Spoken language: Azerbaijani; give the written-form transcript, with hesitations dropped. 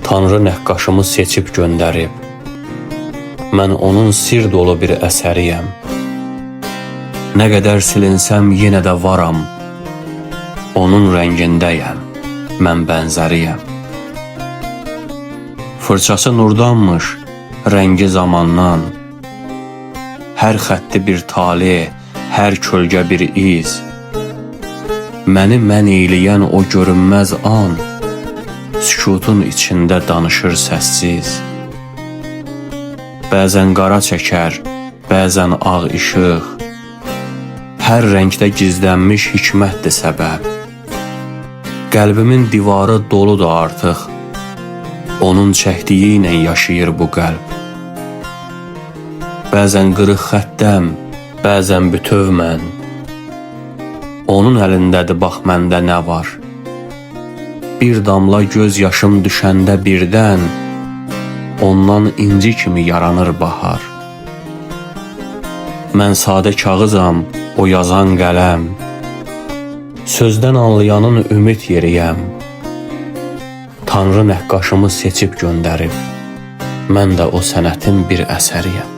Tanrı nəqqaşımı seçib göndərib. Mən onun sir dolu bir əsəriyəm. Nə qədər silinsəm yenə də varam. Onun rəngindəyəm, mən bənzəriyəm. Fırçası nurdanmış, rəngi zamandan. Hər xətti bir tali, hər kölgə bir iz. Məni mən eyləyən o görünməz an, sükutun içində danışır səssiz. Bəzən qara çəkər, bəzən ağ işıq. Hər rəngdə gizlənmiş hikmətdir səbəb. Qəlbimin divarı doludur artıq. Onun çəkdiyi ilə yaşayır bu qəlb. Bəzən qırıq xəttəm, bəzən bütöv mən. Onun əlindədir bax məndə nə var. Bir damla göz yaşım düşəndə birdən, ondan inci kimi yaranır bahar. Mən sadə kağızam, o yazan qələm. Sözdən anlayanın ümid yeriyəm. Tanrı nəqqaşımı seçib göndərib. Mən də o sənətin bir əsəriyəm.